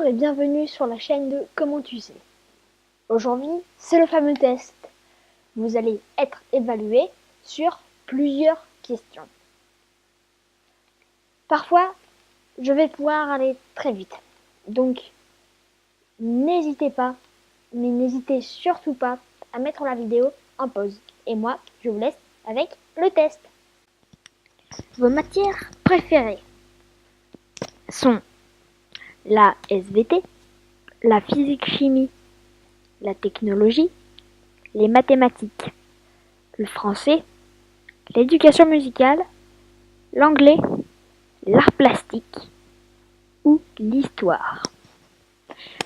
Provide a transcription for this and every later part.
et bienvenue sur la chaîne de Comment tu sais. Aujourd'hui, c'est le fameux test. Vous allez être évalué sur plusieurs questions. Parfois, je vais pouvoir aller très vite. Donc, n'hésitez pas, mais n'hésitez surtout pas à mettre la vidéo en pause. Et moi, je vous laisse avec le test. Vos matières préférées sont la SVT, la physique-chimie, la technologie, les mathématiques, le français, l'éducation musicale, l'anglais, l'art plastique ou l'histoire.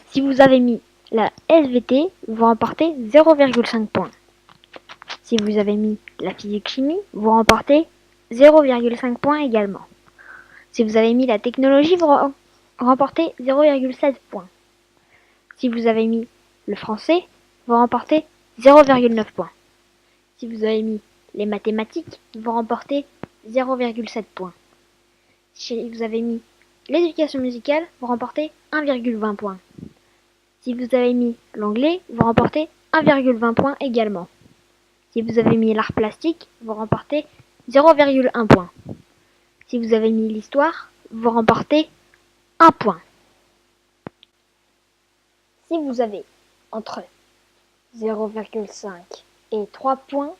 Si vous avez mis la SVT, vous remportez 0,5 points. Si vous avez mis la physique-chimie, vous remportez 0,5 points également. Si vous avez mis la technologie, vous remportez 0,7 points. Si vous avez mis le français, vous remportez 0,9 points. Si vous avez mis les mathématiques, vous remportez 0,7 points. Si vous avez mis l'éducation musicale, vous remportez 1,20 points. Si vous avez mis l'anglais, vous remportez 1,20 points également. Si vous avez mis l'art plastique, vous remportez 0,1 point. Si vous avez mis l'histoire, vous remportez 1 point. Si vous avez entre 0,5 et 3 points,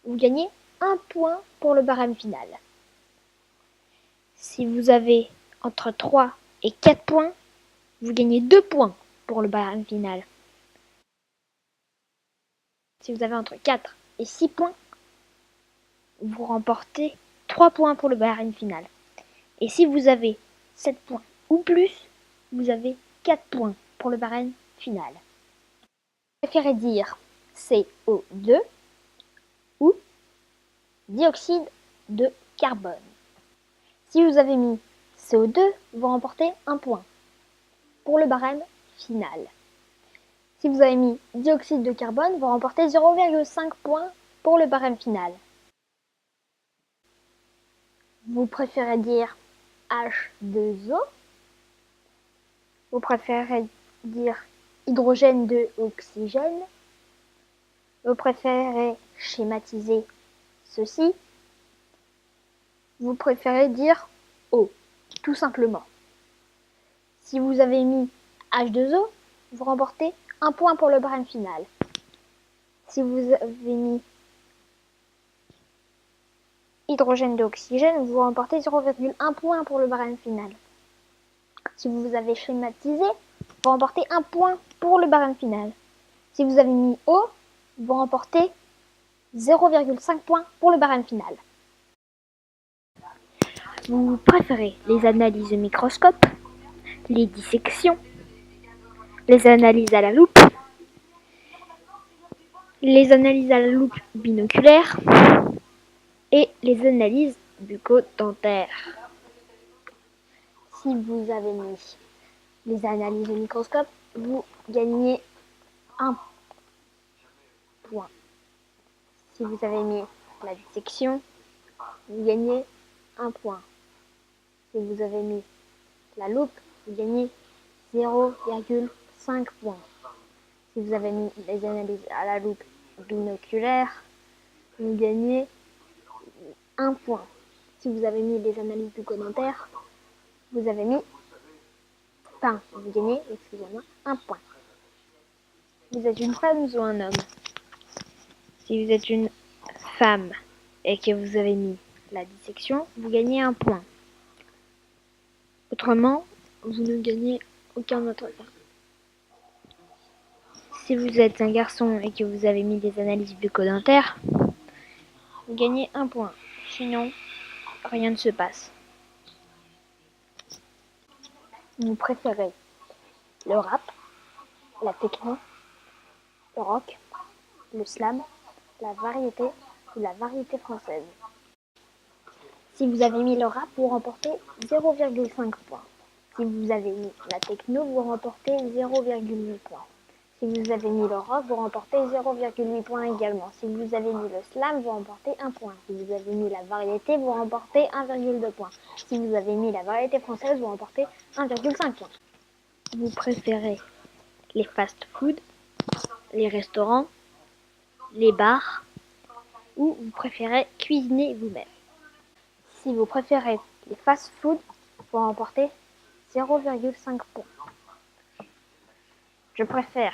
vous gagnez 1 point pour le barème final. Si vous avez entre 3 et 4 points, vous gagnez 2 points pour le barème final. Si vous avez entre 4 et 6 points, vous remportez 3 points pour le barème final. Et si vous avez 7 points ou plus, vous avez 4 points pour le barème final. Vous préférez dire CO2 ou dioxyde de carbone. Si vous avez mis CO2, vous remportez 1 point pour le barème final. Si vous avez mis dioxyde de carbone, vous remportez 0,5 points pour le barème final. Vous préférez dire H2O. Vous préférez dire hydrogène de oxygène. Vous préférez schématiser ceci. Vous préférez dire eau, tout simplement. Si vous avez mis H2O, vous remportez 1 point pour le barème final. Si vous avez mis hydrogène d'oxygène, vous remportez 0,1 point pour le barème final. Si vous avez schématisé, vous remportez 1 point pour le barème final. Si vous avez mis eau, vous remportez 0,5 points pour le barème final. Vous préférez les analyses au microscope, les dissections, les analyses à la loupe, les analyses à la loupe binoculaire et les analyses bucco-dentaires. Si vous avez mis les analyses au microscope, vous gagnez 1 point. Si vous avez mis la dissection, vous gagnez 1 point. Si vous avez mis la loupe, vous gagnez 0,5 points. Si vous avez mis les analyses à la loupe binoculaire, vous gagnez 1 point. Si vous avez mis les analyses bucco-dentaires, vous gagnez, 1 point. Vous êtes une femme ou un homme? Si vous êtes une femme et que vous avez mis la dissection, vous gagnez 1 point. Autrement, vous ne gagnez aucun autre point. Si vous êtes un garçon et que vous avez mis des analyses bucco-dentaires, vous gagnez 1 point. Sinon, rien ne se passe. Vous préférez le rap, la techno, le rock, le slam, la variété ou la variété française? Si vous avez mis le rap, vous remportez 0,5 points. Si vous avez mis la techno, vous remportez 0,8 points. Si vous avez mis le rock, vous remportez 0,8 points également. Si vous avez mis le slam, vous remportez 1 point. Si vous avez mis la variété, vous remportez 1,2 points. Si vous avez mis la variété française, vous remportez 1,5 points. vous préférez les fast-food, les restaurants, les bars, ou vous préférez cuisiner vous-même. Si vous préférez les fast-food, vous remportez 0,5 points. Je préfère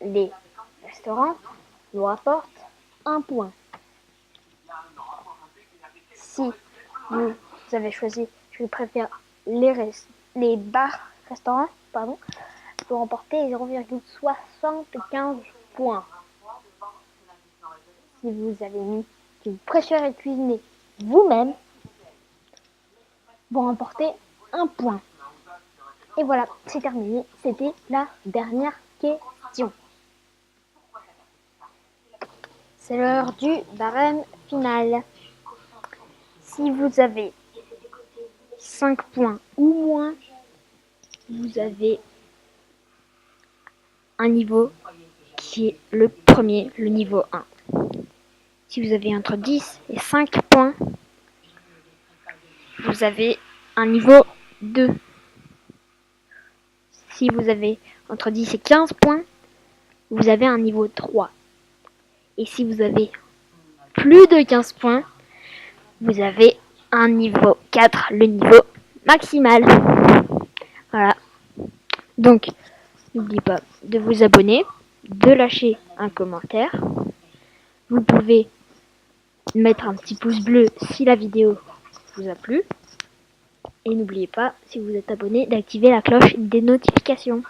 les restaurants, vous rapporte 1 point. Si vous avez choisi, je préfère les bars, restaurants, pardon, vous remportez 0,75 points. Si vous avez mis que vous préférez cuisiner vous-même, vous remportez 1 point. Et voilà, c'est terminé. C'était la dernière question. C'est l'heure du barème final. Si vous avez 5 points ou moins, vous avez un niveau qui est le premier, le niveau 1. Si vous avez entre 10 et 5 points, vous avez un niveau 2. Si vous avez entre 10 et 15 points, vous avez un niveau 3. Et si vous avez plus de 15 points, vous avez un niveau 4, le niveau maximal. Voilà. Donc, n'oubliez pas de vous abonner, de lâcher un commentaire. Vous pouvez mettre un petit pouce bleu si la vidéo vous a plu. Et n'oubliez pas, si vous êtes abonné, d'activer la cloche des notifications.